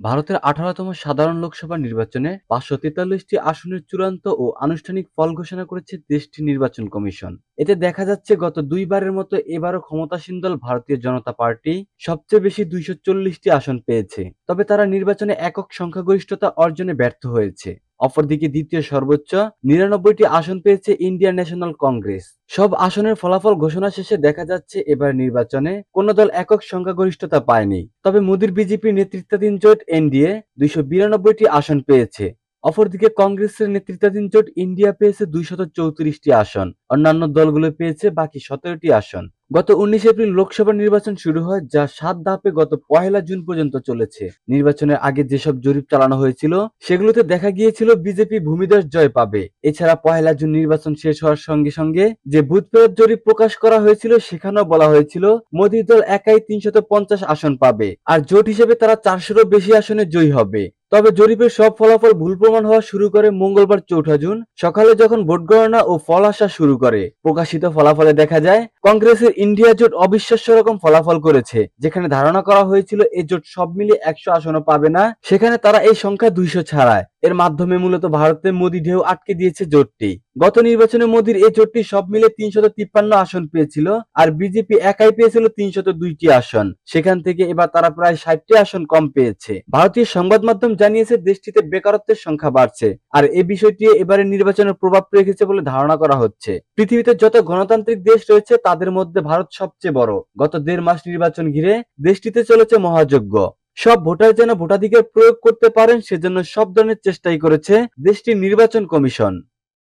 ভারতের 18তম সাধারণ লোকসভা নির্বাচনে 543টি আসনের চূড়ান্ত ও আনুষ্ঠানিক ফল ঘোষণা করেছে দেশটির নির্বাচন কমিশন। এতে দেখা যাচ্ছে গত দুইবারের মতো এবারও ক্ষমতাসীন দল ভারতীয় জনতা পার্টি সবচেয়ে বেশি 240টি আসন পেয়েছে। তবে তারা নির্বাচনে একক সংখ্যাগরিষ্ঠতা অর্জনে ব্যর্থ হয়েছে। অপরদিকে দ্বিতীয় সর্বোচ্চ 99টি আসন পেয়েছে ইন্ডিয়ান ন্যাশনাল কংগ্রেস। সব আসনের ফলাফল ঘোষণা শেষে দেখা যাচ্ছে এবার নির্বাচনে কোনো দল একক সংখ্যাগরিষ্ঠতা পায়নি। তবে মোদির বিজেপি নেতৃত্বাধীন জোট এনডিএ 292টি আসন পেয়েছে। অপরদিকে কংগ্রেসের নেতৃত্বাধীন জোট ইন্ডিয়া পেয়েছে 234টি আসন। অন্যান্য দলগুলো পেয়েছে বাকি 17টি আসন। গত 19 এপ্রিল লোকসভা নির্বাচন শুরু হয়, যা 7 ধাপে গত 1 জুন পর্যন্ত চলেছে। নির্বাচনের আগে যেসব জরিপ চালানো হয়েছিল সেগুলোতে দেখা গিয়েছিল বিজেপি ভূমিধস জয় পাবে। এছাড়া 1 জুন নির্বাচন শেষ হওয়ার সঙ্গে সঙ্গে যে বুথ ফেরত জরিপ প্রকাশ করা হয়েছিল সেখানেও বলা হয়েছিল মোদী দল একাই 350 আসন পাবে, আর জোট হিসেবে তারা 400-এরও বেশি আসনে জয়ী হবে। তবে জরিপের সব ফলাফল ভুল প্রমাণ হওয়া শুরু করে মঙ্গলবার 4 জুন সকালে, যখন ভোট গণনা ও ফল আসা শুরু করে। প্রকাশিত ফলাফলে দেখা যায় কংগ্রেসের ইন্ডিয়া জোট অবিশ্বাস্য রকম ফলাফল করেছে। যেখানে ধারণা করা হয়েছিল এই জোট সব মিলিয়ে 100 আসনও পাবে না, সেখানে তারা এই সংখ্যা 200 ছাড়ায়। এর মাধ্যমে মূলত ভারতে মোদী ঢেউ আটকে দিয়েছে জোটটি। গত নির্বাচনে মোদীর এই জোটটি সব মিলে 353 আসন পেয়েছিল, আর বিজেপি একাই পেয়েছিল 302টি আসন। সেখান থেকে এবার তারা প্রায় 60টি আসন কম পেয়েছে। ভারতীয় সংবাদ মাধ্যম জানিয়েছে দেশটিতে বেকারত্বের সংখ্যা বাড়ছে, আর এই বিষয়টি এবারের নির্বাচনের প্রভাব রেখেছে বলে ধারণা করা হচ্ছে। পৃথিবীতে যত গণতান্ত্রিক দেশ রয়েছে তাদের মধ্যে ভারত সবচেয়ে বড়। গত 1.5 মাস নির্বাচন ঘিরে দেশটিতে চলেছে মহাযজ্ঞ। সব ভোটার যেন ভোটাধিকার প্রয়োগ করতে পারেন সেজন্য সব ধরনের চেষ্টাই করেছে দেশটির নির্বাচন কমিশন।